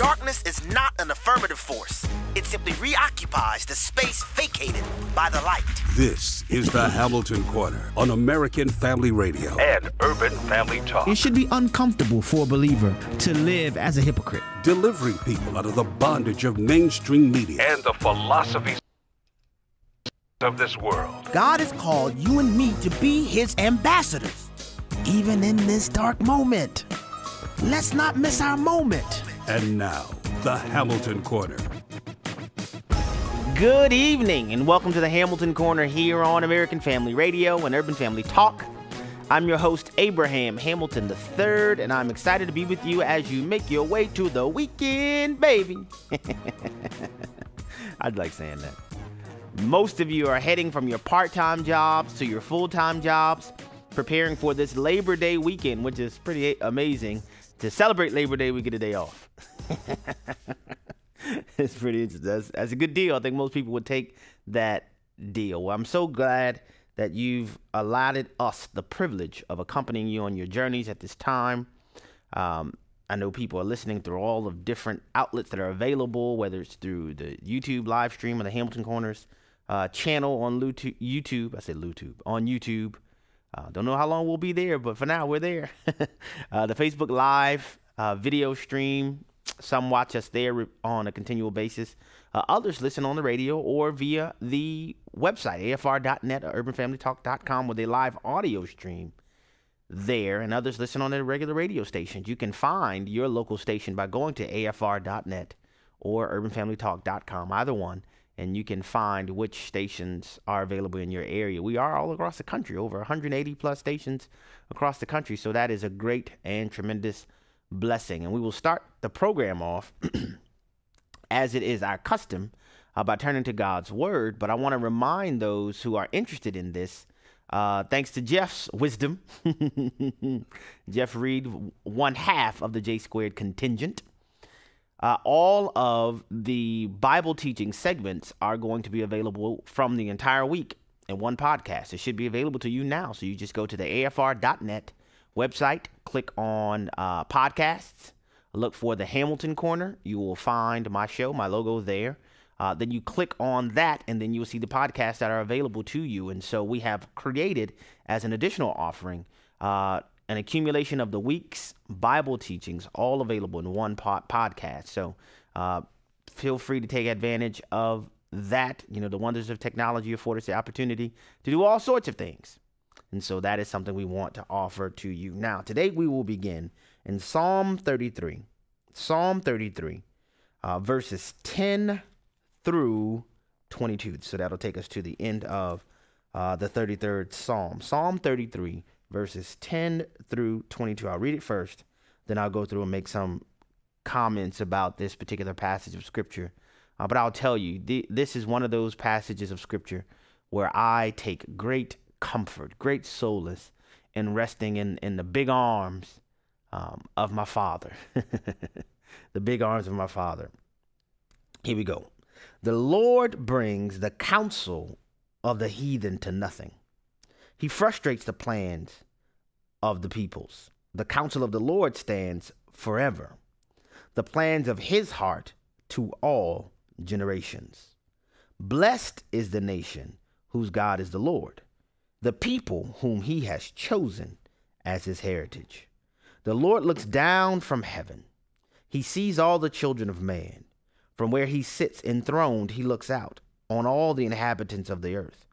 Darkness is not an affirmative force. It simply reoccupies the space vacated by the light. This is the Hamilton Corner on American Family Radio and Urban Family Talk. It should be uncomfortable for a believer to live as a hypocrite. Delivering people out of the bondage of mainstream media and the philosophies of this world. God has called you and me to be his ambassadors, even in this dark moment. Let's not miss our moment. And now, the Hamilton Corner. Good evening, and welcome to the Hamilton Corner here on American Family Radio and Urban Family Talk. I'm your host, Abraham Hamilton III, and I'm excited to be with you as you make your way to the weekend, baby. I'd like saying that. Most of you are heading from your part-time jobs to your full-time jobs, preparing for this Labor Day weekend, which is pretty amazing. To celebrate Labor Day, we get a day off. It's pretty interesting. That's a good deal. I think most people would take that deal. Well, I'm so glad that you've allotted us the privilege of accompanying you on your journeys at this time. I know people are listening through all of different outlets that are available, whether it's through the YouTube live stream or the Hamilton Corners channel on YouTube. I said YouTube. On YouTube. Don't know how long we'll be there, but for now, we're there. The Facebook Live video stream. Some watch us there on a continual basis. Others listen on the radio or via the website, afr.net or urbanfamilytalk.com, with a live audio stream there. And others listen on their regular radio stations. You can find your local station by going to afr.net or urbanfamilytalk.com, either one. And you can find which stations are available in your area. We are all across the country, over 180 plus stations across the country. So that is a great and tremendous blessing. And we will start the program off, as it is our custom, by turning to God's word. But I want to remind those who are interested in this, thanks to Jeff's wisdom, Jeff Reed, one half of the J Squared contingent. All of the Bible teaching segments are going to be available from the entire week in one podcast. It should be available to you now. So you just go to the afr.net website, click on podcasts, look for the Hamilton Corner. You will find my show, my logo there. Then you click on that, and then you'll see the podcasts that are available to you. And so we have created, as an additional offering, an accumulation of the week's Bible teachings, all available in one podcast. So feel free to take advantage of that. You know, the wonders of technology afford us the opportunity to do all sorts of things. And so that is something we want to offer to you. Now, today we will begin in Psalm 33. Psalm 33, verses 10 through 22. So that'll take us to the end of the 33rd Psalm. Psalm 33, verses 10 through 22. I'll read it first, then I'll go through and make some comments about this particular passage of Scripture. But I'll tell you, this is one of those passages of Scripture where I take great comfort, great solace in resting in the big arms of my Father. The big arms of my Father. Here we go. The Lord brings the counsel of the heathen to nothing. He frustrates the plans of the peoples. The counsel of the Lord stands forever. The plans of his heart to all generations. Blessed is the nation whose God is the Lord, the people whom he has chosen as his heritage. The Lord looks down from heaven. He sees all the children of man. From where he sits enthroned, he looks out on all the inhabitants of the earth.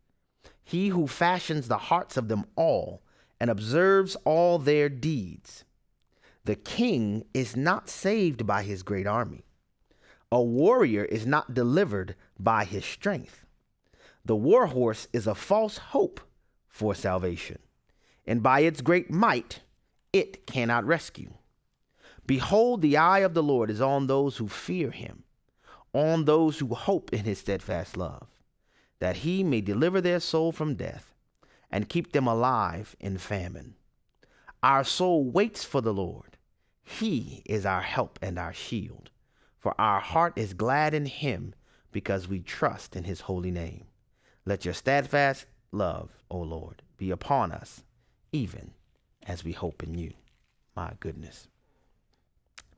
He who fashions the hearts of them all and observes all their deeds. The king is not saved by his great army. A warrior is not delivered by his strength. The war horse is a false hope for salvation, and by its great might it cannot rescue. Behold, the eye of the Lord is on those who fear him, on those who hope in his steadfast love, that he may deliver their soul from death and keep them alive in famine. Our soul waits for the Lord. He is our help and our shield. For our heart is glad in him because we trust in his holy name. Let your steadfast love, O Lord, be upon us, even as we hope in you. My goodness.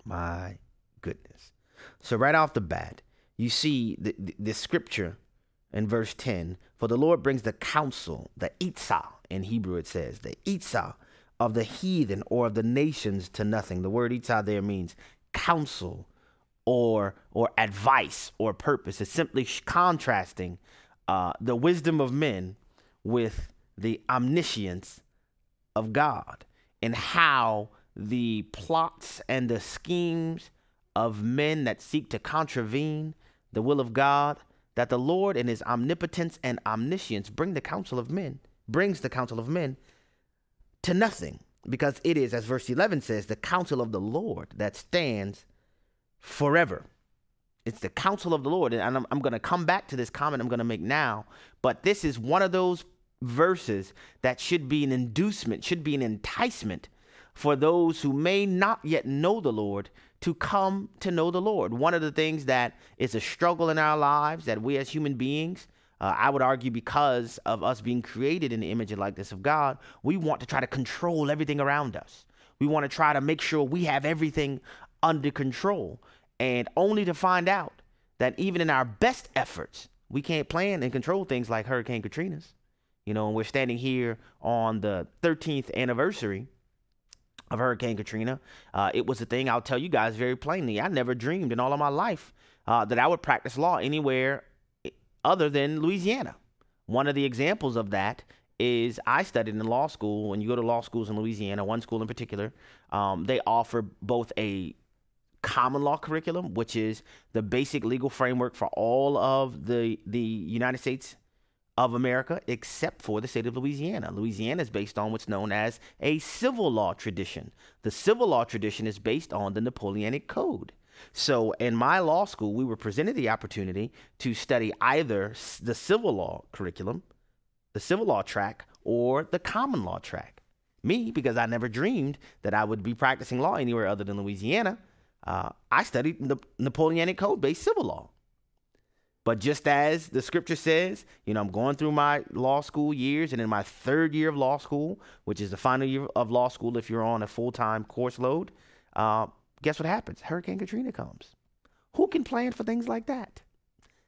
My goodness. So right off the bat, you see the scripture in verse 10, for the Lord brings the counsel, the itzah, in Hebrew it says, the itzah of the heathen or of the nations to nothing. The word itzah there means counsel or advice or purpose. It's simply contrasting the wisdom of men with the omniscience of God, and how the plots and the schemes of men that seek to contravene the will of God, that the Lord in his omnipotence and omniscience brings the counsel of men to nothing, because it is, as verse 11 says, the counsel of the Lord that stands forever. It's the counsel of the Lord. And I'm going to come back to this comment I'm going to make now, but this is one of those verses that should be an inducement, should be an enticement for those who may not yet know the Lord to come to know the Lord. One of the things that is a struggle in our lives that we as human beings, I would argue because of us being created in the image and likeness of God, we want to try to control everything around us. We want to try to make sure we have everything under control, and only to find out that even in our best efforts, we can't plan and control things like Hurricane Katrina's. You know, and we're standing here on the 13th anniversary of Hurricane Katrina. It was a thing, I'll tell you guys very plainly, I never dreamed in all of my life that I would practice law anywhere other than Louisiana. One of the examples of that is I studied in law school. When you go to law schools in Louisiana, one school in particular, they offer both a common law curriculum, which is the basic legal framework for all of the United States of America, except for the state of Louisiana. Louisiana is based on what's known as a civil law tradition. The civil law tradition is based on the Napoleonic Code. So in my law school, we were presented the opportunity to study either the civil law curriculum, the civil law track, or the common law track. Me, because I never dreamed that I would be practicing law anywhere other than Louisiana, I studied the Napoleonic Code-based civil law. But just as the scripture says, you know, I'm going through my law school years, and in my third year of law school, which is the final year of law school if you're on a full-time course load, guess what happens? Hurricane Katrina comes. Who can plan for things like that?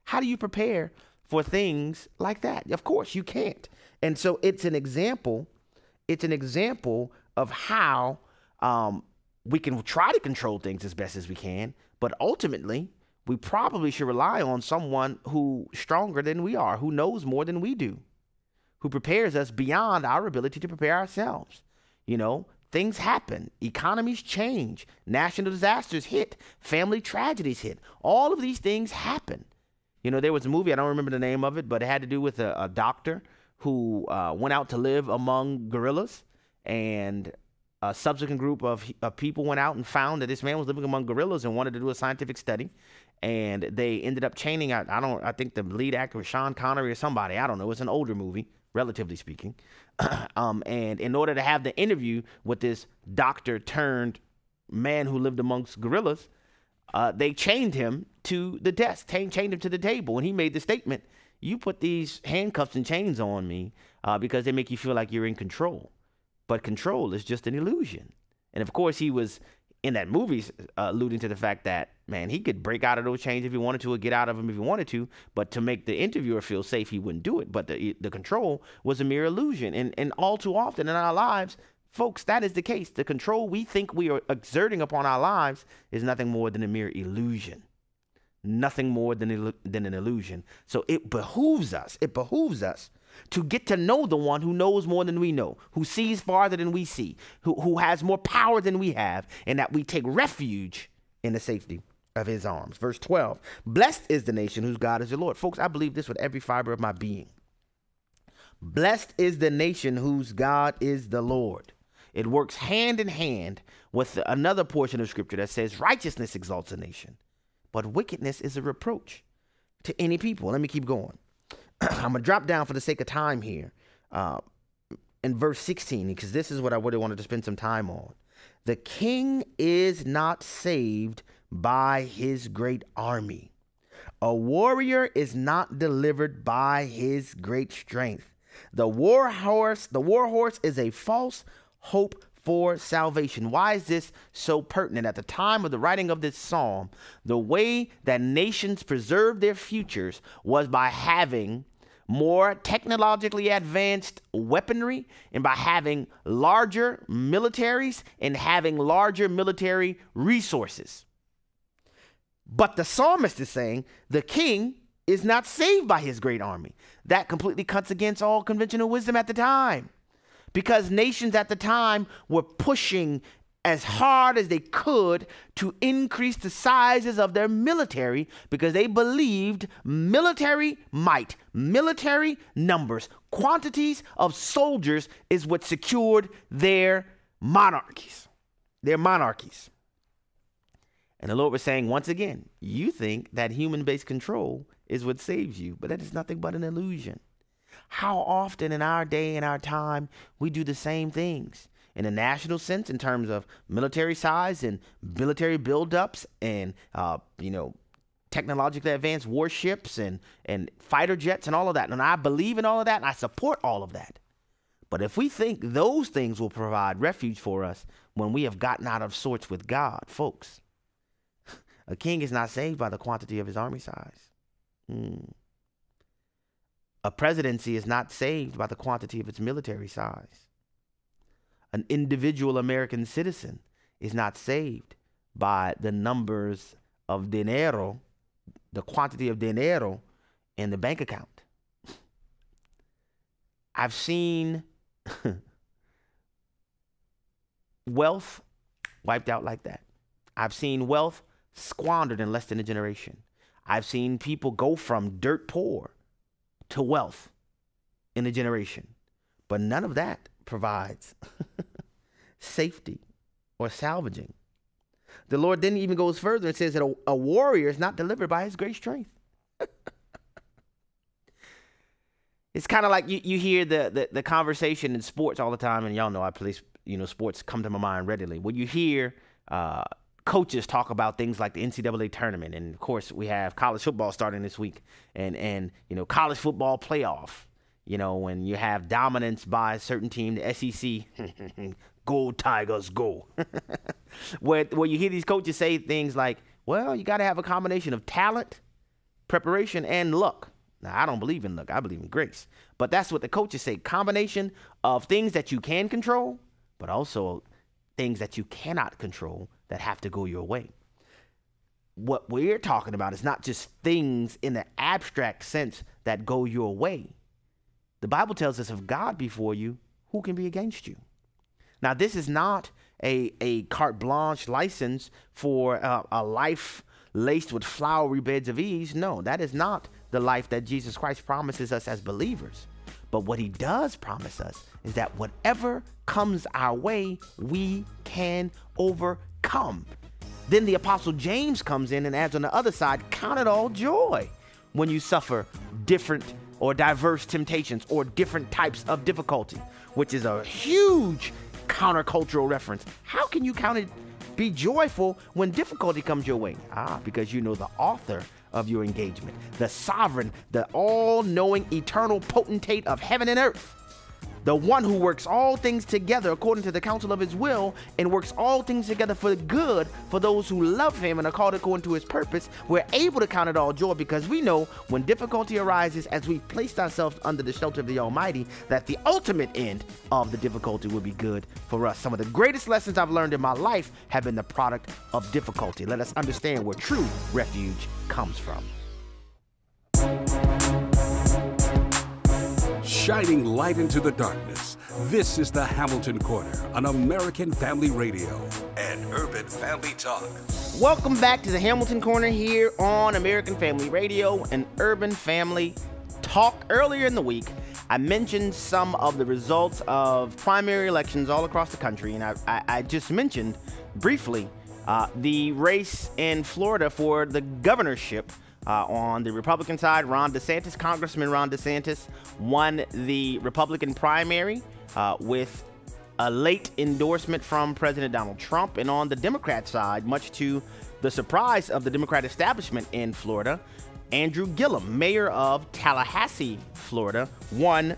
How do you prepare for things like that? Of course, you can't. And so it's an example. It's an example of how we can try to control things as best as we can, but ultimately, we probably should rely on someone who's stronger than we are, who knows more than we do, who prepares us beyond our ability to prepare ourselves. You know, things happen. Economies change. National disasters hit. Family tragedies hit. All of these things happen. You know, there was a movie, I don't remember the name of it, but it had to do with a doctor who went out to live among gorillas, and a subsequent group of people went out and found that this man was living among gorillas and wanted to do a scientific study. And they ended up chaining out, I think the lead actor was Sean Connery or somebody. I don't know. It's an older movie, relatively speaking. And in order to have the interview with this doctor turned man who lived amongst gorillas, they chained him to the desk, chained him to the table. And he made the statement, you put these handcuffs and chains on me because they make you feel like you're in control. But control is just an illusion. And of course, he was in that movie alluding to the fact that, man, he could break out of those chains if he wanted to, or get out of them if he wanted to, but to make the interviewer feel safe, he wouldn't do it. But the control was a mere illusion. And all too often in our lives, folks, that is the case. The control we think we are exerting upon our lives is nothing more than a mere illusion. Nothing more than an illusion. So it behooves us to get to know the one who knows more than we know, who sees farther than we see, who has more power than we have, and that we take refuge in the safety of his arms. Verse 12, blessed is the nation whose God is the Lord. Folks, I believe this with every fiber of my being. Blessed is the nation whose God is the Lord. It works hand in hand with another portion of scripture that says righteousness exalts a nation, but wickedness is a reproach to any people. Let me keep going. I'm going to drop down for the sake of time here in verse 16, because this is what I really wanted to spend some time on. The king is not saved by his great army. A warrior is not delivered by his great strength. The war horse is a false hope for salvation. Why is this so pertinent? At the time of the writing of this psalm, the way that nations preserved their futures was by having more technologically advanced weaponry and by having larger militaries and having larger military resources. But the psalmist is saying the king is not saved by his great army. That completely cuts against all conventional wisdom at the time, because nations at the time were pushing as hard as they could to increase the sizes of their military, because they believed military might, military numbers, quantities of soldiers is what secured their monarchies. And the Lord was saying, once again, you think that human-based control is what saves you, but that is nothing but an illusion. How often in our day and our time we do the same things in a national sense in terms of military size and military buildups and, technologically advanced warships and fighter jets and all of that. And I believe in all of that and I support all of that. But if we think those things will provide refuge for us when we have gotten out of sorts with God, folks, a king is not saved by the quantity of his army size. A presidency is not saved by the quantity of its military size. An individual American citizen is not saved by the numbers of dinero, the quantity of dinero in the bank account. I've seen wealth wiped out like that. I've seen wealth squandered in less than a generation. I've seen people go from dirt poor to wealth in a generation. But none of that provides safety or salvaging. The Lord then even goes further and says that a warrior is not delivered by his great strength. It's kind of like you hear the conversation in sports all the time, and y'all know I play, sports come to my mind readily. When you hear coaches talk about things like the NCAA tournament, and of course we have college football starting this week, and college football playoff, when you have dominance by a certain team, the SEC, go Tigers, go. where you hear these coaches say things like, well, you got to have a combination of talent, preparation, and luck. Now, I don't believe in luck. I believe in grace. But that's what the coaches say. Combination of things that you can control, but also things that you cannot control that have to go your way. What we're talking about is not just things in the abstract sense that go your way. The Bible tells us if God be for you, who can be against you? Now, this is not a carte blanche license for a life laced with flowery beds of ease. No, that is not the life that Jesus Christ promises us as believers. But what he does promise us is that whatever comes our way, we can overcome. Then the Apostle James comes in and adds on the other side, count it all joy when you suffer different or diverse temptations or different types of difficulty, which is a huge countercultural reference. How can you be joyful when difficulty comes your way? Because you know the author of your engagement, the sovereign, the all-knowing, eternal potentate of heaven and earth, the one who works all things together according to the counsel of his will and works all things together for good for those who love him and are called according to his purpose. We're able to count it all joy because we know when difficulty arises, as we've placed ourselves under the shelter of the Almighty, that the ultimate end of the difficulty will be good for us. Some of the greatest lessons I've learned in my life have been the product of difficulty. Let us understand where true refuge comes from. Shining light into the darkness. This is the Hamilton Corner on American Family Radio and Urban Family Talk. Welcome back to the Hamilton Corner here on American Family Radio and Urban Family Talk. Earlier in the week, I mentioned some of the results of primary elections all across the country, and I just mentioned briefly the race in Florida for the governorship. On the Republican side, Congressman Ron DeSantis won the Republican primary with a late endorsement from President Donald Trump. And on the Democrat side, much to the surprise of the Democrat establishment in Florida, Andrew Gillum, mayor of Tallahassee, Florida, won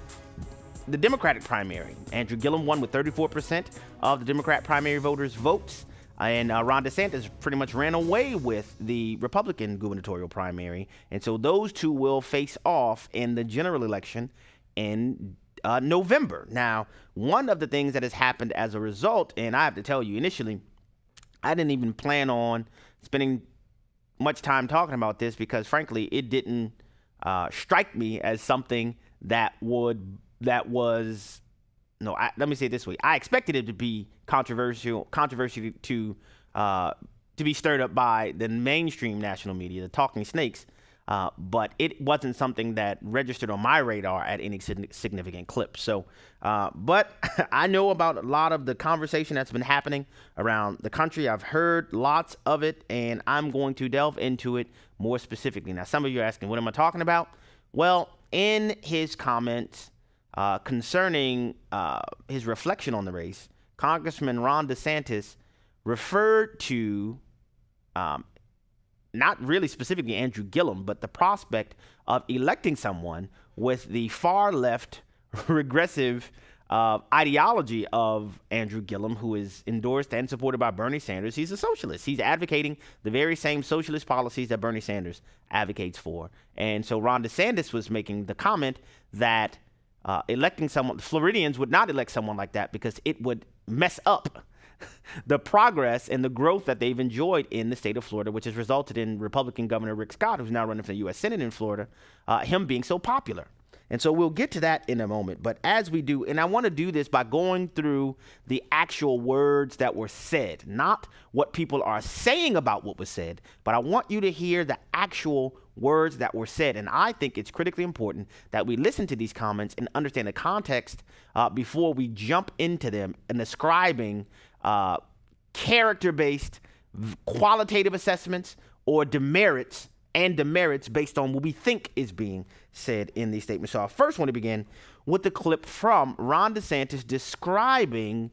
the Democratic primary. Andrew Gillum won with 34% of the Democrat primary voters' votes. And Ron DeSantis pretty much ran away with the Republican gubernatorial primary. And so those two will face off in the general election in November. Now, one of the things that has happened as a result, and I have to tell you, initially, I didn't even plan on spending much time talking about this because, frankly, it didn't strike me as something let me say it this way. I expected it to be controversial to be stirred up by the mainstream national media, the talking snakes, but it wasn't something that registered on my radar at any significant clip. So, but I know about a lot of the conversation that's been happening around the country. I've heard lots of it, and I'm going to delve into it more specifically. Now, some of you are asking, what am I talking about? Well, in his comments concerning his reflection on the race, Congressman Ron DeSantis referred to not really specifically Andrew Gillum, but the prospect of electing someone with the far left regressive ideology of Andrew Gillum, who is endorsed and supported by Bernie Sanders. He's a socialist. He's advocating the very same socialist policies that Bernie Sanders advocates for. And so Ron DeSantis was making the comment that electing someone, Floridians would not elect someone like that because it would mess up the progress and the growth that they've enjoyed in the state of Florida, which has resulted in Republican Governor Rick Scott, who's now running for the U.S. Senate in Florida, him being so popular. And so we'll get to that in a moment. But as we do, and I want to do this by going through the actual words that were said, not what people are saying about what was said, but I want you to hear the actual words that were said. And I think it's critically important that we listen to these comments and understand the context before we jump into them and ascribing character-based qualitative assessments or demerits based on what we think is being said in these statements. So I first want to begin with the clip from Ron DeSantis describing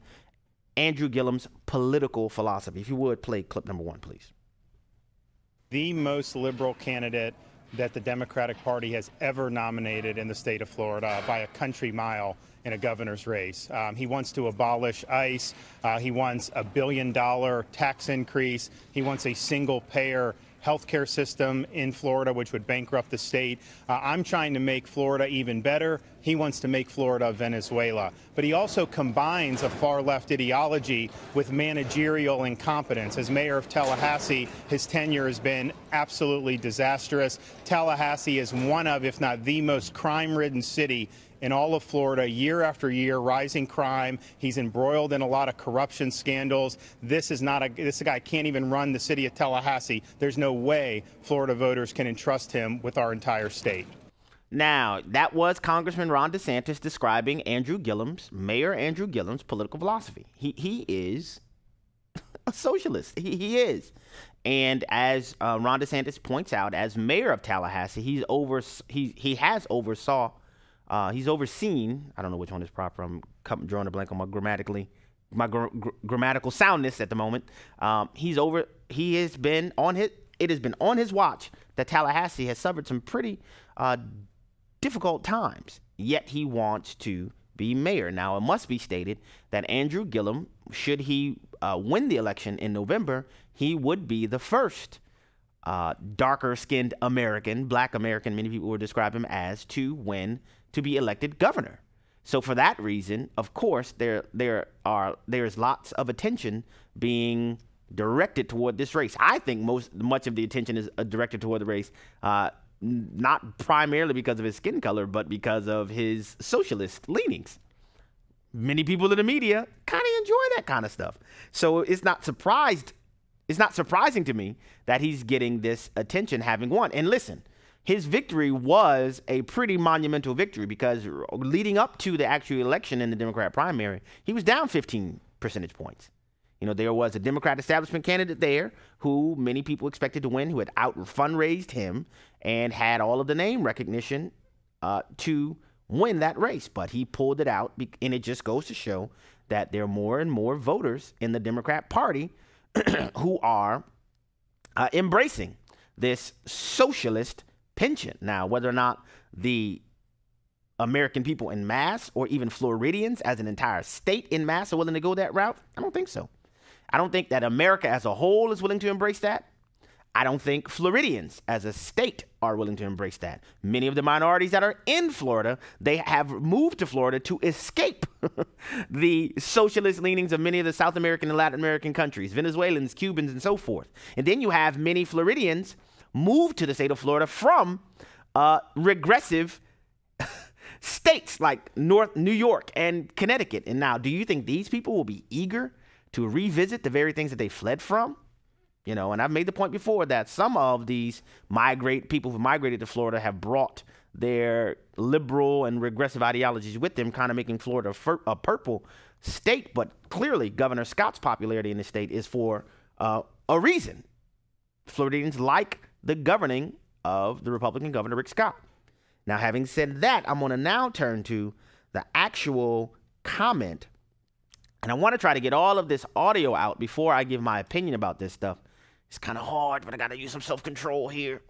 Andrew Gillum's political philosophy. If you would, play clip number 1, please. The most liberal candidate that the Democratic Party has ever nominated in the state of Florida by a country mile in a governor's race. He wants to abolish ICE. He wants a $1 billion tax increase. He wants a single-payer healthcare system in Florida, which would bankrupt the state. I'm trying to make Florida even better. He wants to make Florida Venezuela. But he also combines a far-left ideology with managerial incompetence. As mayor of Tallahassee, his tenure has been absolutely disastrous. Tallahassee is one of, if not the most crime-ridden city in all of Florida, year after year, rising crime. He's embroiled in a lot of corruption scandals. This guy can't even run the city of Tallahassee. There's no way Florida voters can entrust him with our entire state. Now, that was Congressman Ron DeSantis describing Mayor Andrew Gillum's political philosophy. He is a socialist. He is. And as Ron DeSantis points out, as mayor of Tallahassee, he's overseen, I don't know which one is proper, I'm drawing a blank on my grammatical soundness at the moment. It has been on his watch that Tallahassee has suffered some pretty difficult times, yet he wants to be mayor. Now, it must be stated that Andrew Gillum, should he win the election in November, he would be the first darker-skinned American, black American, many people would describe him as, to be elected governor. So for that reason, of course, there's lots of attention being directed toward this race. I think much of the attention is directed toward the race, not primarily because of his skin color, but because of his socialist leanings. Many people in the media kind of enjoy that kind of stuff. So it's not surprising to me that he's getting this attention having won. And listen, his victory was a pretty monumental victory because leading up to the actual election in the Democrat primary, he was down 15 percentage points. You know, there was a Democrat establishment candidate there who many people expected to win, who had fundraised him and had all of the name recognition to win that race. But he pulled it out, and it just goes to show that there are more and more voters in the Democrat Party who are embracing this socialist penchant. Now, whether or not the American people en masse, or even Floridians as an entire state en masse, are willing to go that route? I don't think so. I don't think that America as a whole is willing to embrace that. I don't think Floridians as a state are willing to embrace that. Many of the minorities that are in Florida, they have moved to Florida to escape the socialist leanings of many of the South American and Latin American countries, Venezuelans, Cubans, and so forth. And then you have many Floridians move to the state of Florida from regressive states like New York and Connecticut. And now, do you think these people will be eager to revisit the very things that they fled from? You know, and I've made the point before that some of these people who migrated to Florida have brought their liberal and regressive ideologies with them, kind of making Florida a purple state. But clearly, Governor Scott's popularity in the state is for a reason. Floridians like the governing of the Republican Governor Rick Scott. Now, having said that, I'm going to now turn to the actual comment. And I want to try to get all of this audio out before I give my opinion about this stuff. It's kind of hard, but I got to use some self-control here.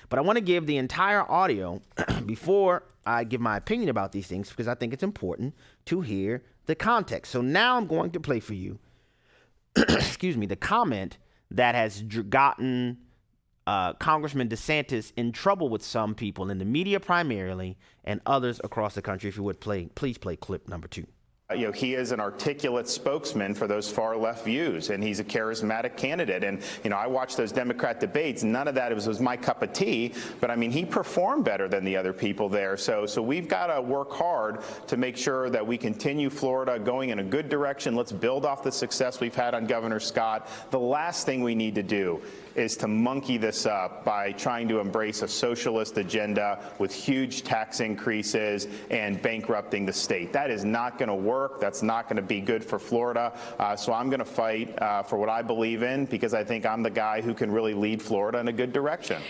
But I want to give the entire audio before I give my opinion about these things, because I think it's important to hear the context. So now I'm going to play for you, excuse me, the comment that has gotten Congressman DeSantis in trouble with some people in the media primarily and others across the country. If you would please play clip number 2. He is an articulate spokesman for those far left views, and he's a charismatic candidate. And, I watched those Democrat debates. None of that was my cup of tea. But, I mean, he performed better than the other people there. So we've got to work hard to make sure that we continue Florida going in a good direction. Let's build off the success we've had on Governor Scott. The last thing we need to do is to monkey this up by trying to embrace a socialist agenda with huge tax increases and bankrupting the state. That is not going to work. That's not going to be good for Florida. So I'm going to fight for what I believe in, because I think I'm the guy who can really lead Florida in a good direction.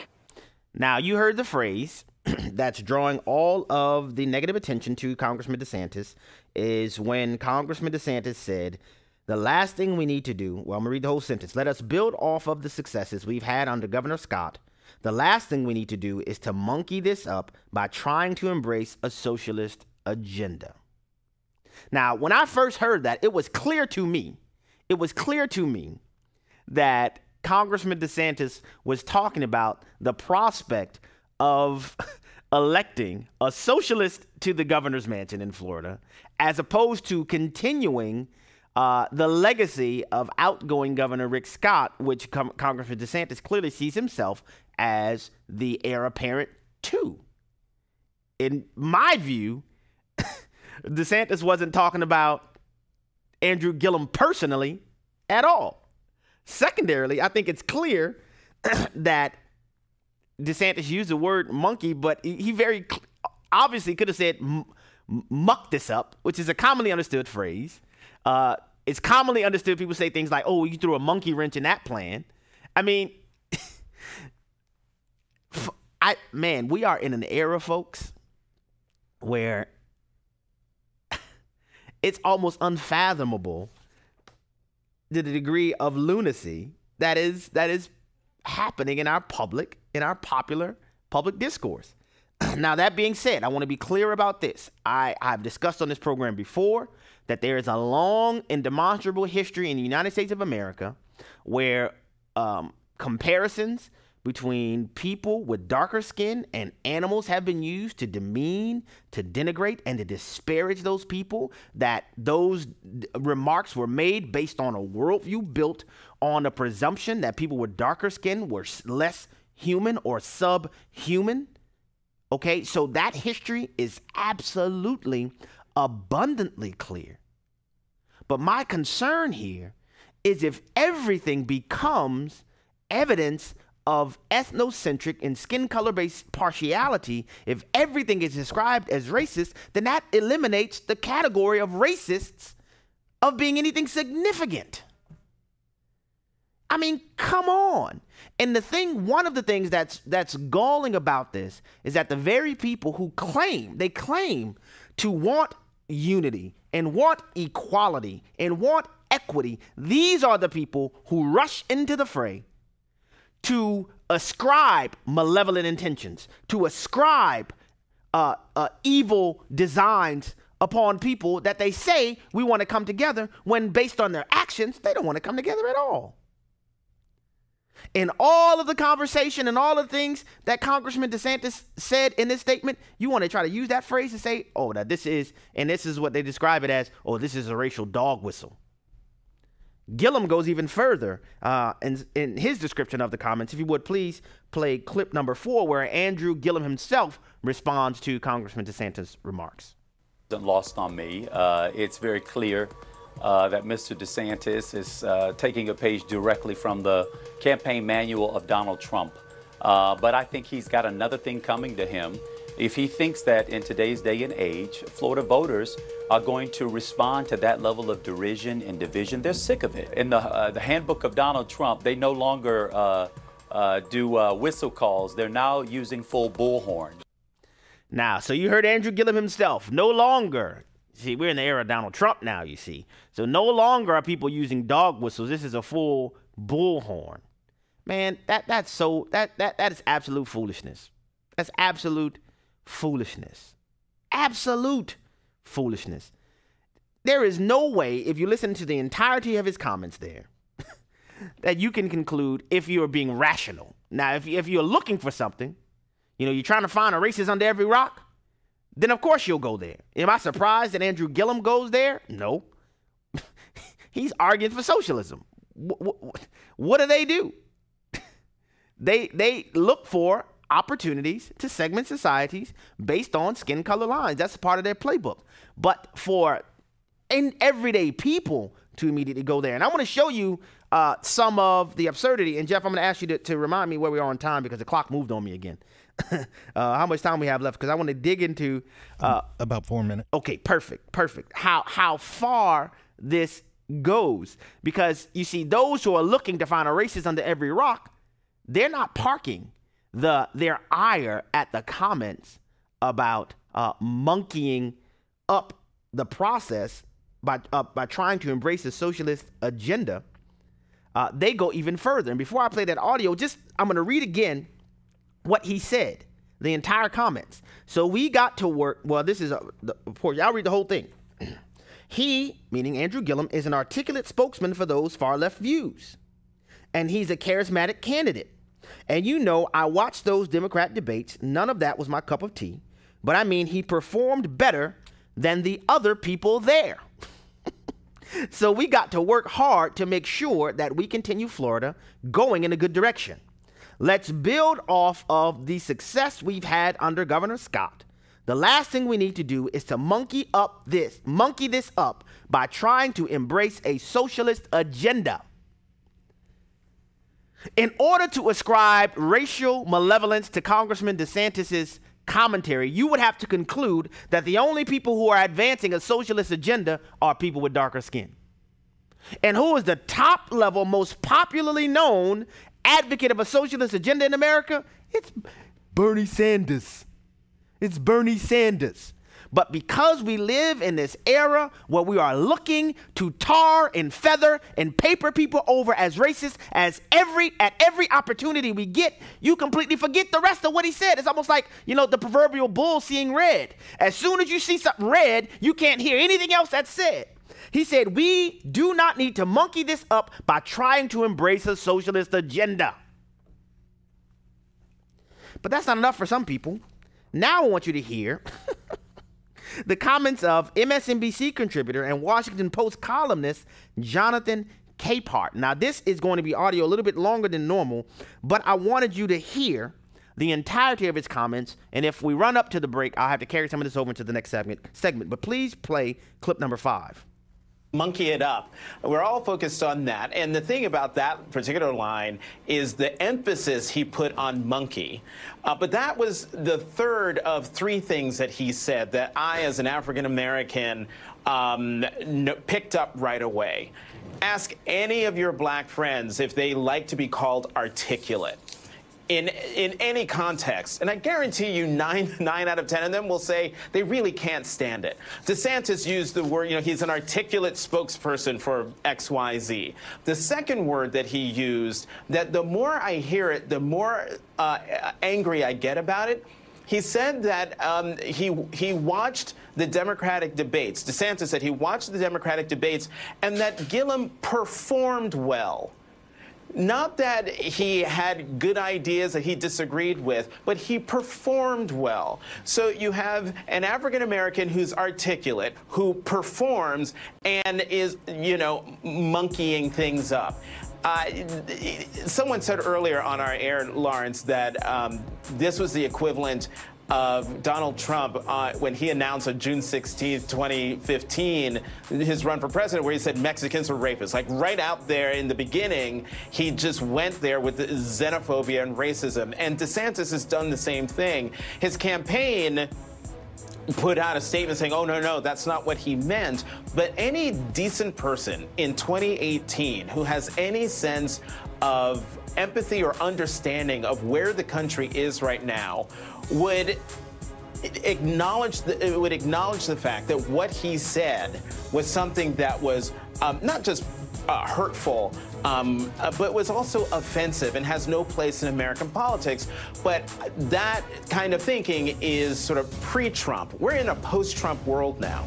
Now, you heard the phrase that's drawing all of the negative attention to Congressman DeSantis is when Congressman DeSantis said, the last thing we need to do, well, I'm going to read the whole sentence. Let us build off of the successes we've had under Governor Scott. The last thing we need to do is to monkey this up by trying to embrace a socialist agenda. Now, when I first heard that, it was clear to me that Congressman DeSantis was talking about the prospect of electing a socialist to the governor's mansion in Florida, as opposed to continuing the legacy of outgoing Governor Rick Scott, which Congressman DeSantis clearly sees himself as the heir apparent to. In my view, DeSantis wasn't talking about Andrew Gillum personally at all. Secondarily, I think it's clear that DeSantis used the word monkey, but he very obviously could have said muck this up, which is a commonly understood phrase. It's commonly understood. People say things like, oh, you threw a monkey wrench in that plan. I mean, we are in an era, folks, where it's almost unfathomable the degree of lunacy that is happening in our popular public discourse. Now, that being said, I want to be clear about this. I've discussed on this program before that there is a long and demonstrable history in the United States of America where comparisons between people with darker skin and animals have been used to demean, to denigrate, and to disparage those people, that those remarks were made based on a worldview built on a presumption that people with darker skin were less human or subhuman. Okay, so that history is absolutely abundantly clear. But my concern here is if everything becomes evidence of ethnocentric and skin color-based partiality, if everything is described as racist, then that eliminates the category of racists of being anything significant. I mean, come on. And one of the things that's galling about this is that the very people who claim to want unity and want equality and want equity, these are the people who rush into the fray to ascribe malevolent intentions, to ascribe evil designs upon people that they say we want to come together, when based on their actions, they don't want to come together at all. In all of the conversation and all of the things that Congressman DeSantis said in this statement, you want to try to use that phrase and say, oh, that this is what they describe it as, oh, this is a racial dog whistle. Gillum goes even further in his description of the comments. If you would please play clip number 4, where Andrew Gillum himself responds to Congressman DeSantis' remarks. Lost on me. It's very clear that Mr. DeSantis is taking a page directly from the campaign manual of Donald Trump. But I think he's got another thing coming to him. If he thinks that in today's day and age, Florida voters are going to respond to that level of derision and division, they're sick of it. In the handbook of Donald Trump, they no longer do whistle calls. They're now using full bullhorn. Now, so you heard Andrew Gillum himself. No longer. See, we're in the era of Donald Trump now, you see. So no longer are people using dog whistles. This is a full bullhorn. Man, that is absolute foolishness. That's absolute foolishness. Absolute foolishness. There is no way, if you listen to the entirety of his comments there, that you can conclude if you're being rational. Now, if you're looking for something, you know, you're trying to find a racist under every rock, then of course you'll go there. Am I surprised that Andrew Gillum goes there? No. He's arguing for socialism. What do? They look for opportunities to segment societies based on skin color lines. That's part of their playbook. But for everyday people to immediately go there. And I want to show you some of the absurdity. And Jeff, I'm going to ask you to remind me where we are on time, because the clock moved on me again. How much time we have left? Because I want to dig into about 4 minutes. Okay, perfect. How far this goes, because you see, those who are looking to find a racist under every rock, they're not parking their ire at the comments about monkeying up the process by trying to embrace the socialist agenda. They go even further. And before I play that audio, I'm going to read again what he said, the entire comments. So we got to work. Well, this is I'll read the whole thing. He, meaning Andrew Gillum, is an articulate spokesman for those far left views, and he's a charismatic candidate. And you know, I watched those Democrat debates. None of that was my cup of tea, but I mean, he performed better than the other people there. So we got to work hard to make sure that we continue Florida going in a good direction. Let's build off of the success we've had under Governor Scott. The last thing we need to do is to monkey this up by trying to embrace a socialist agenda. In order to ascribe racial malevolence to Congressman DeSantis's commentary, you would have to conclude that the only people who are advancing a socialist agenda are people with darker skin. And who is the top level, most popularly known advocate of a socialist agenda in America? It's Bernie Sanders. It's Bernie Sanders. But because we live in this era where we are looking to tar and feather and paper people over as racist at every opportunity we get, you completely forget the rest of what he said. It's almost like, you know, the proverbial bull seeing red. As soon as you see something red, you can't hear anything else that's said. He said, we do not need to monkey this up by trying to embrace a socialist agenda. But that's not enough for some people. Now I want you to hear the comments of MSNBC contributor and Washington Post columnist Jonathan Capehart. Now, this is going to be audio a little bit longer than normal, but I wanted you to hear the entirety of his comments. And if we run up to the break, I'll have to carry some of this over into the next segment. But please play clip number 5. Monkey it up. We're all focused on that. And the thing about that particular line is the emphasis he put on monkey. But that was the third of 3 things that he said that I, as an African American, picked up right away. Ask any of your black friends if they like to be called articulate in any context. And I guarantee you 9 out of 10 of them will say they really can't stand it. DeSantis used the word, he's an articulate spokesperson for XYZ. The second word that he used, that the more I hear it, the more angry I get about it, He said that he watched the Democratic debates. DeSantis said he watched the Democratic debates and that Gillum performed well. Not that he had good ideas that he disagreed with, but he performed well. So you have an African-American who's articulate, who performs and is, monkeying things up. Someone said earlier on our air, Lawrence, that this was the equivalent of Donald Trump when he announced on June 16th, 2015, his run for president, where he said Mexicans were rapists. Like right out there in the beginning, he just went there with the xenophobia and racism. And DeSantis has done the same thing. His campaign put out a statement saying, oh, no, that's not what he meant. But any decent person in 2018 who has any sense of empathy or understanding of where the country is right now would acknowledge the fact that what he said was something that was not just hurtful, but was also offensive and has no place in American politics. But that kind of thinking is sort of pre-Trump. We're in a post-Trump world now.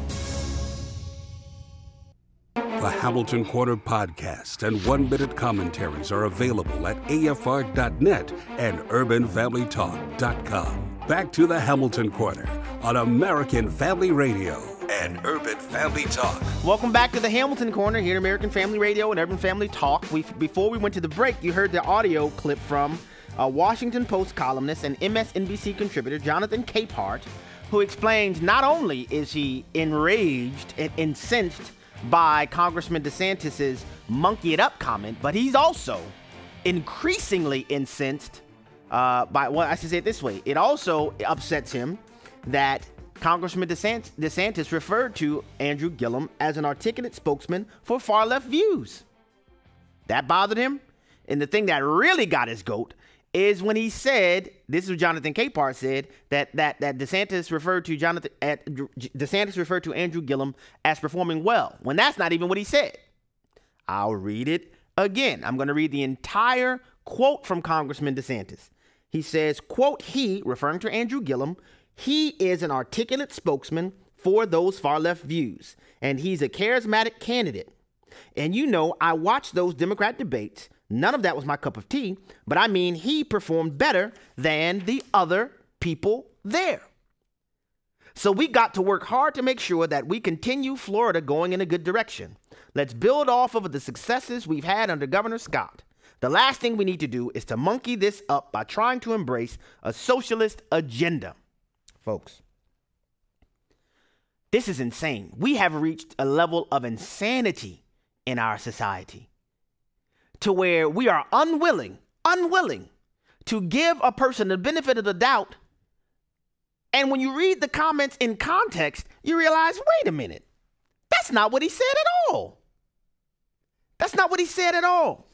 The Hamilton Corner podcast and one-minute commentaries are available at afr.net and urbanfamilytalk.com. Back to the Hamilton Corner on American Family Radio and Urban Family Talk. Welcome back to the Hamilton Corner here at American Family Radio and Urban Family Talk. Before we went to the break, you heard the audio clip from a Washington Post columnist and MSNBC contributor, Jonathan Capehart, who explains not only is he enraged and incensed by Congressman DeSantis's monkey it up comment, but he's also increasingly incensed by, well, I should say it this way. It also upsets him that Congressman DeSantis referred to Andrew Gillum as an articulate spokesman for far-left views. That bothered him. And the thing that really got his goat is when he said, this is what Jonathan Capehart said, that DeSantis referred to Andrew Gillum as performing well, when that's not even what he said. I'll read it again. I'm going to read the entire quote from Congressman DeSantis. He says, quote, he, referring to Andrew Gillum, he is an articulate spokesman for those far-left views, and he's a charismatic candidate. And I watched those Democrat debates. None of that was my cup of tea, but I mean, he performed better than the other people there. So we got to work hard to make sure that we continue Florida going in a good direction. Let's build off of the successes we've had under Governor Scott. The last thing we need to do is to monkey this up by trying to embrace a socialist agenda. Folks, this is insane. We have reached a level of insanity in our society to where we are unwilling to give a person the benefit of the doubt. And when you read the comments in context, you realize, wait a minute, that's not what he said at all. That's not what he said at all.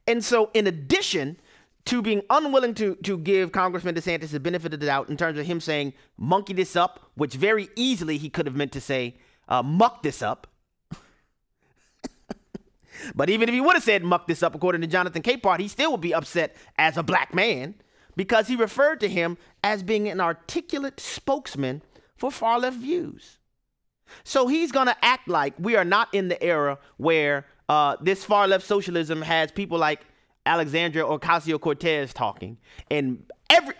And so in addition to being unwilling to give Congressman DeSantis the benefit of the doubt in terms of him saying, monkey this up, which very easily he could have meant to say, muck this up. But even if he would have said muck this up, according to Jonathan Capehart, he still would be upset as a black man because he referred to him as being an articulate spokesman for far-left views. So he's going to act like we are not in the era where this far-left socialism has people like Alexandria Ocasio-Cortez talking. And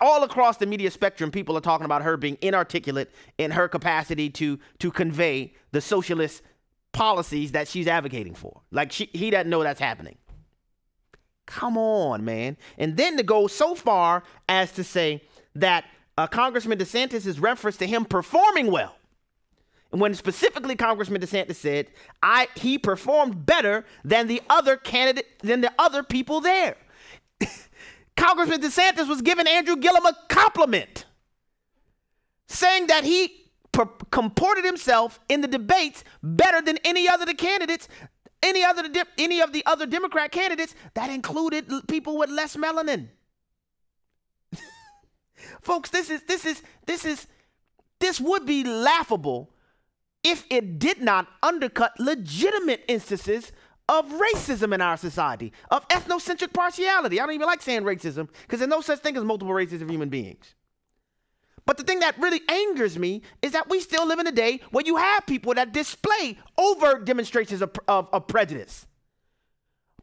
all across the media spectrum, people are talking about her being inarticulate in her capacity to convey the socialist policies that she's advocating for. Like he doesn't know that's happening. Come on, man. And then to go so far as to say that Congressman DeSantis' reference to him performing well. And when specifically Congressman DeSantis said, he performed better than the other candidate, than the other people there. Congressman DeSantis was giving Andrew Gillum a compliment, saying that he comported himself in the debates better than any other the candidates, any of the other Democrat candidates that included people with less melanin. Folks, this would be laughable if it did not undercut legitimate instances of racism in our society, of ethnocentric partiality. I don't even like saying racism because there's no such thing as multiple races of human beings. But the thing that really angers me is that we still live in a day where you have people that display overt demonstrations of prejudice.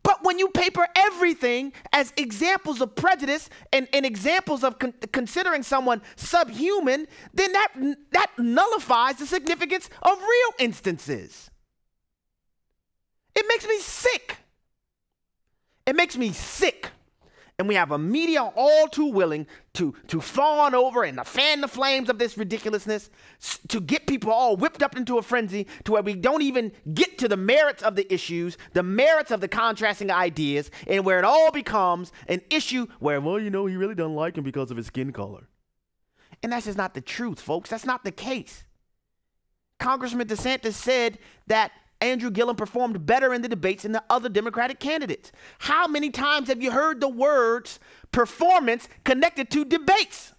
But when you paper everything as examples of prejudice and examples of considering someone subhuman, then that nullifies the significance of real instances. It makes me sick. It makes me sick. And we have a media all too willing to fawn over and to fan the flames of this ridiculousness, to get people all whipped up into a frenzy to where we don't even get to the merits of the issues, the merits of the contrasting ideas, and where it all becomes an issue where, well, you know, he really doesn't like him because of his skin color. And that's just not the truth, folks. That's not the case. Congressman DeSantis said that Andrew Gillum performed better in the debates than the other Democratic candidates. How many times have you heard the words performance connected to debates?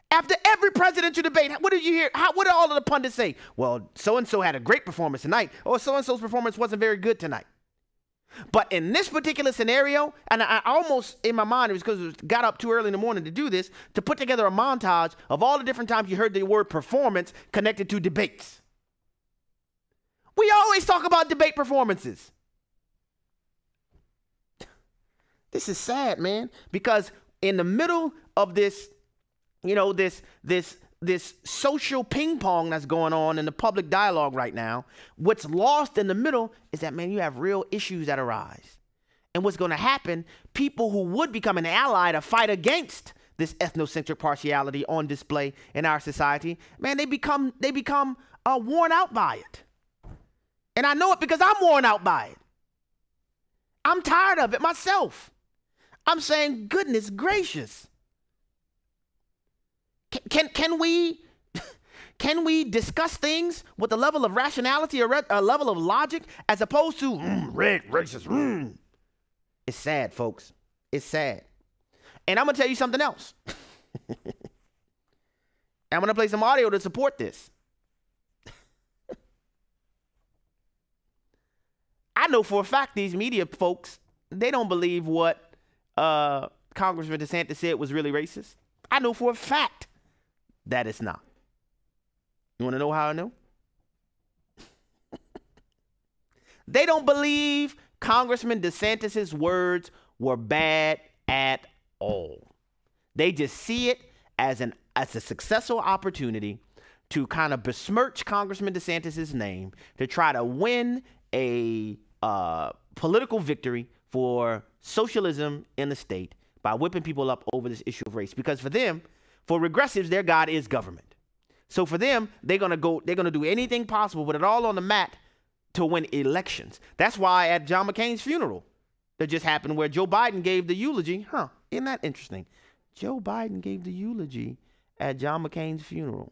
After every presidential debate, what did you hear? What did all of the pundits say? Well, so-and-so had a great performance tonight, or so-and-so's performance wasn't very good tonight. But in this particular scenario, and I almost, in my mind, it was because it got up too early in the morning to do this, to put together a montage of all the different times you heard the word performance connected to debates. We always talk about debate performances. This is sad, man, because in the middle of this, you know, this social ping pong that's going on in the public dialogue right now, what's lost in the middle is that, man, you have real issues that arise. And what's going to happen, people who would become an ally to fight against this ethnocentric partiality on display in our society, man, they become worn out by it. And I know it because I'm worn out by it. I'm tired of it myself. I'm saying, goodness gracious. Can we discuss things with a level of rationality or a level of logic as opposed to red, racist? It's sad, folks. It's sad. And I'm going to tell you something else. I'm going to play some audio to support this. I know for a fact these media folks, they don't believe what Congressman DeSantis said was really racist. I know for a fact that it's not. You want to know how I know? They don't believe Congressman DeSantis' words were bad at all. They just see it as a successful opportunity to kind of besmirch Congressman DeSantis' name, to try to win a political victory for socialism in the state by whipping people up over this issue of race. Because for them, for regressives, their God is government. So for them, they're gonna do anything possible, put it all on the mat to win elections. That's why at John McCain's funeral, that just happened where Joe Biden gave the eulogy. Isn't that interesting? Joe Biden gave the eulogy at John McCain's funeral.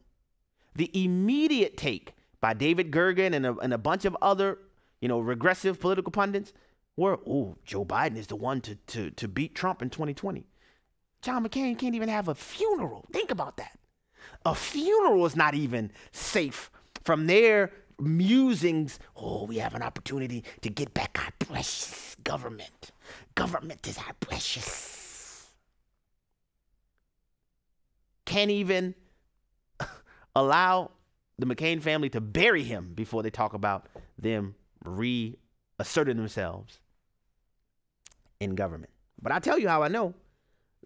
The immediate take by David Gergen and a bunch of other, regressive political pundits were, Joe Biden is the one to beat Trump in 2020. John McCain can't even have a funeral. Think about that. A funeral is not even safe from their musings. We have an opportunity to get back our precious government. Government is our precious. Can't even allow the McCain family to bury him before they talk about them reasserting themselves in government. But I tell you how I know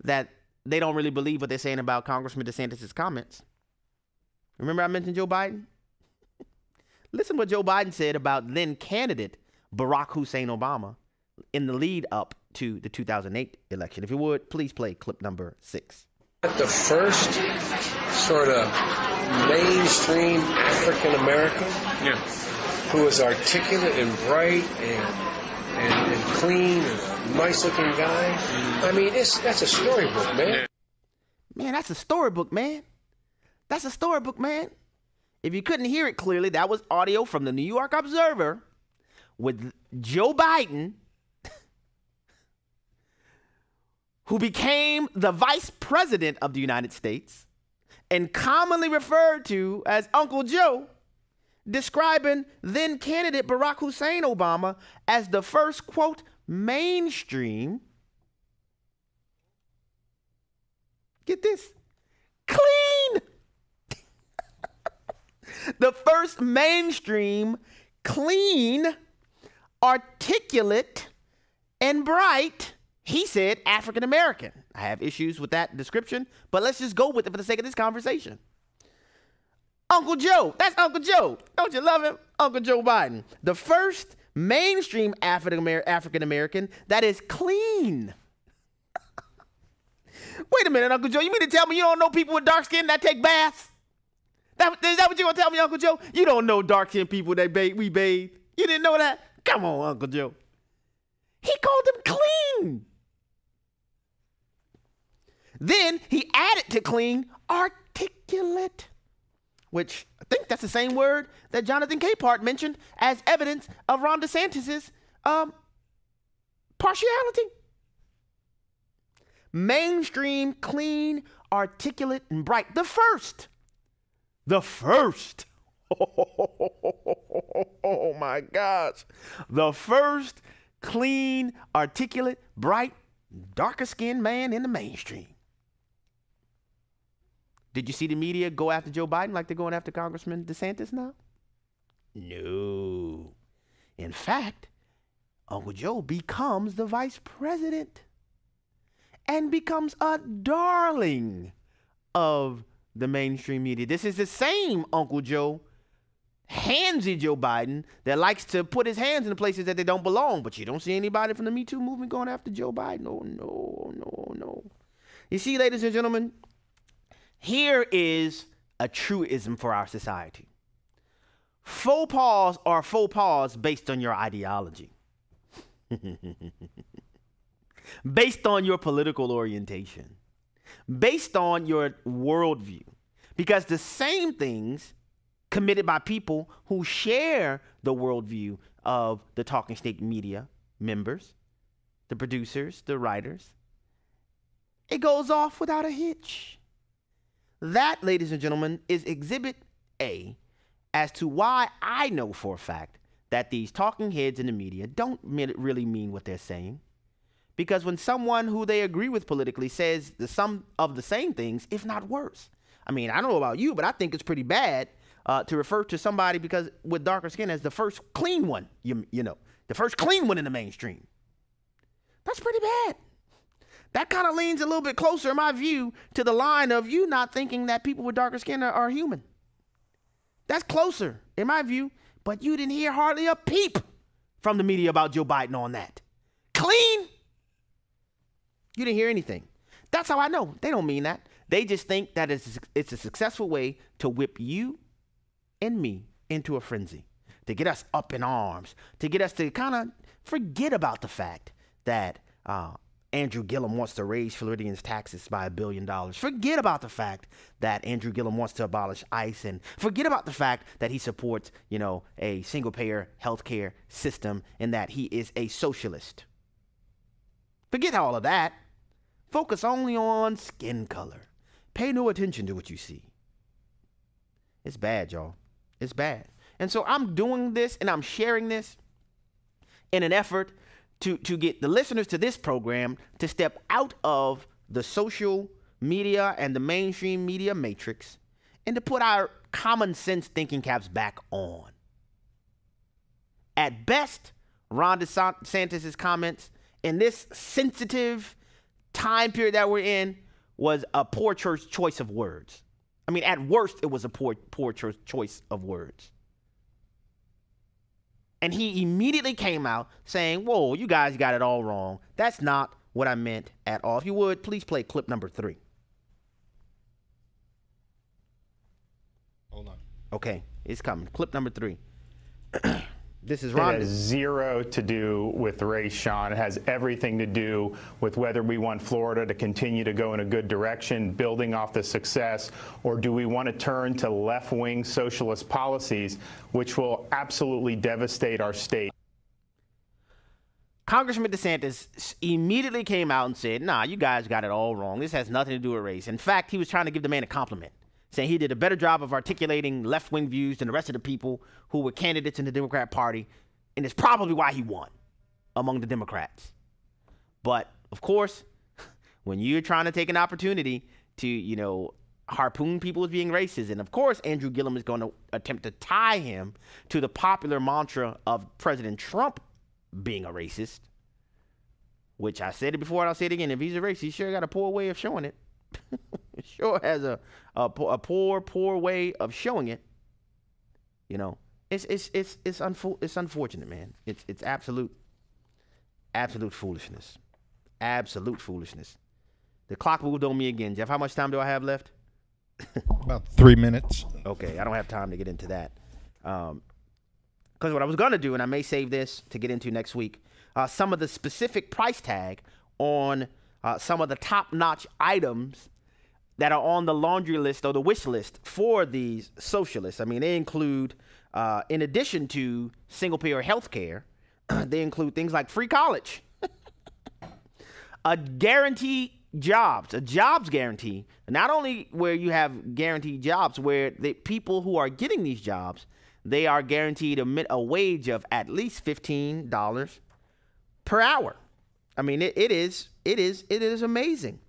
that they don't really believe what they're saying about Congressman DeSantis' comments. Remember I mentioned Joe Biden? Listen what Joe Biden said about then candidate Barack Hussein Obama in the lead up to the 2008 election. If you would, please play clip number 6. The first sort of mainstream African American who was articulate and bright and clean and a nice looking guy. I mean, that's a storybook, man. Man, that's a storybook, man. That's a storybook, man. If you couldn't hear it clearly, that was audio from the New York Observer with Joe Biden, who became the vice president of the United States and commonly referred to as Uncle Joe, describing then candidate Barack Hussein Obama as the first, quote, mainstream, get this, clean The first mainstream, clean, articulate, and bright, he said, African American. I have issues with that description, but let's just go with it for the sake of this conversation. Uncle Joe, that's Uncle Joe. Don't you love him? Uncle Joe Biden. The first mainstream African American that is clean. Wait a minute, Uncle Joe. You mean to tell me you don't know people with dark skin that take baths? Is that what you're going to tell me, Uncle Joe? You don't know dark-skinned people that we bathe. You didn't know that? Come on, Uncle Joe. He called them clean. Then he added to clean, articulate, which I think that's the same word that Jonathan Capehart mentioned as evidence of Ron DeSantis' partiality. Mainstream, clean, articulate, and bright. The first. Oh my gosh. The first clean, articulate, bright, darker skinned man in the mainstream. Did you see the media go after Joe Biden like they're going after Congressman DeSantis now? No. In fact, Uncle Joe becomes the vice president and becomes a darling of the mainstream media. This is the same Uncle Joe, handsy Joe Biden, that likes to put his hands in the places that they don't belong. But you don't see anybody from the Me Too movement going after Joe Biden. Oh, no. You see, ladies and gentlemen, here is a truism for our society. Faux pas are faux pas based on your ideology. Based on your political orientation. Based on your worldview. Because the same things committed by people who share the worldview of the Talking Snake media members, the producers, the writers, it goes off without a hitch. That, ladies and gentlemen, is Exhibit A as to why I know for a fact that these talking heads in the media don't really mean what they're saying. Because when someone who they agree with politically says some of the same things, if not worse. I mean, I don't know about you, but I think it's pretty bad to refer to somebody because with darker skin as the first clean one, you know, the first clean one in the mainstream. That's pretty bad. That kind of leans a little bit closer, in my view, to the line of you not thinking that people with darker skin are human. That's closer, in my view, but you didn't hear hardly a peep from the media about Joe Biden on that. Clean? You didn't hear anything. That's how I know. They don't mean that. They just think that it's a successful way to whip you and me into a frenzy, to get us up in arms, to get us to kind of forget about the fact that Andrew Gillum wants to raise Floridians' taxes by $1 billion. Forget about the fact that Andrew Gillum wants to abolish ICE, and forget about the fact that he supports, you know, a single-payer healthcare system and that he is a socialist. Forget all of that. Focus only on skin color. Pay no attention to what you see. It's bad, y'all. It's bad. And so I'm doing this and I'm sharing this in an effort to get the listeners to this program to step out of the social media and the mainstream media matrix and to put our common sense thinking caps back on. At best, Ron DeSantis' comments in this sensitive time period that we're in was a poor choice of words. I mean, at worst, it was a poor choice of words. And he immediately came out saying, whoa, you guys got it all wrong. That's not what I meant at all. If you would, please play clip number 3. Hold on. Okay, it's coming. Clip number 3. This is Ron. It has zero to do with race, Sean. It has everything to do with whether we want Florida to continue to go in a good direction, building off the success, or do we want to turn to left-wing socialist policies, which will absolutely devastate our state. Congressman DeSantis immediately came out and said, nah, you guys got it all wrong. This has nothing to do with race. In fact, he was trying to give the man a compliment, saying he did a better job of articulating left-wing views than the rest of the people who were candidates in the Democrat Party, and it's probably why he won among the Democrats. But, of course, when you're trying to take an opportunity to, you know, harpoon people as being racist. And of course, Andrew Gillum is going to attempt to tie him to the popular mantra of President Trump being a racist, which I said it before and I'll say it again. If he's a racist, he sure got a poor way of showing it. Sure has a poor way of showing it. You know, it's unfortunate, man. It's absolute foolishness. Absolute foolishness. The clock moved on me again. Jeff, how much time do I have left? About 3 minutes. Okay, I don't have time to get into that. Because what I was going to do, and I may save this to get into next week, some of the specific price tag on some of the top-notch items that are on the laundry list or the wish list for these socialists. I mean, they include, in addition to single-payer health care, they include things like free college, a guaranteed jobs, a jobs guarantee, not only where you have guaranteed jobs, where the people who are getting these jobs, they are guaranteed a wage of at least $15 per hour. I mean, it is amazing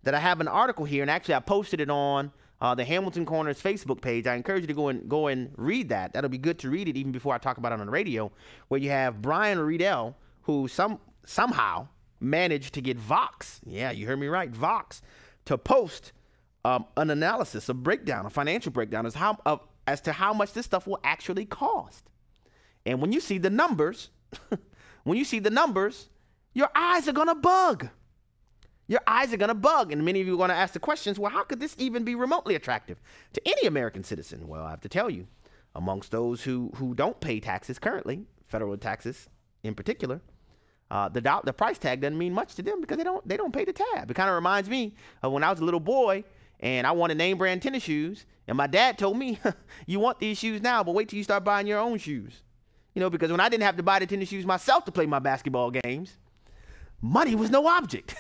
that I have an article here, and actually I posted it on the Hamilton Corners Facebook page. I encourage you to go and read that. That'll be good to read it even before I talk about it on the radio, where you have Brian Riedel, who somehow managed to get Vox, yeah, you heard me right, Vox, to post an analysis, a breakdown, a financial breakdown as to how much this stuff will actually cost. And when you see the numbers, your eyes are going to bug. Your eyes are going to bug. And many of you are going to ask the questions, well, how could this even be remotely attractive to any American citizen? Well, I have to tell you, amongst those who don't pay taxes currently, federal taxes in particular, the price tag doesn't mean much to them because they don't pay the tab. It kind of reminds me of when I was a little boy and I wanted name brand tennis shoes, and my dad told me, you want these shoes now, but wait till you start buying your own shoes. You know, because when I didn't have to buy the tennis shoes myself to play my basketball games, money was no object.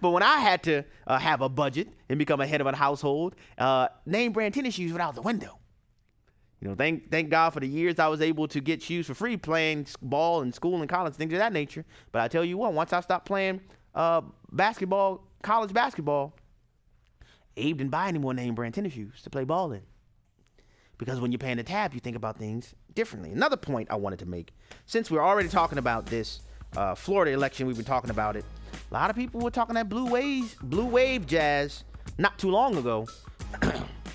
But when I had to have a budget and become a head of a household, name brand tennis shoes went out the window. You know, thank God for the years I was able to get shoes for free playing ball in school and college, things of that nature. But I tell you what, once I stopped playing basketball, college basketball, Abe didn't buy any more name brand tennis shoes to play ball in. Because when you're paying the tab, you think about things differently. Another point I wanted to make, since we're already talking about this Florida election, we've been talking about it. A lot of people were talking that blue wave jazz not too long ago.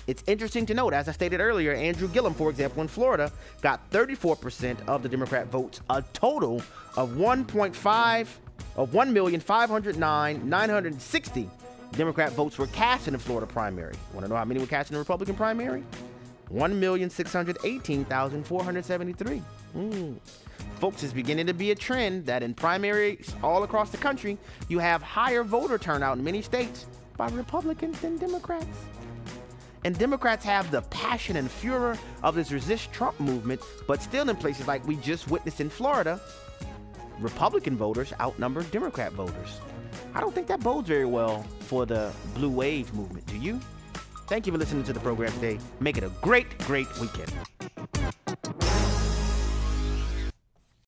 It's interesting to note, as I stated earlier, Andrew Gillum, for example, in Florida, got 34% of the Democrat votes, a total of 1,509,960 Democrat votes were cast in the Florida primary. Want to know how many were cast in the Republican primary? 1,618,473. Folks, it's beginning to be a trend that in primaries all across the country, you have higher voter turnout in many states by Republicans than Democrats. And Democrats have the passion and furor of this resist Trump movement, but still in places like we just witnessed in Florida, Republican voters outnumber Democrat voters. I don't think that bodes very well for the blue wave movement. Do you? Thank you for listening to the program today. Make it a great, great weekend.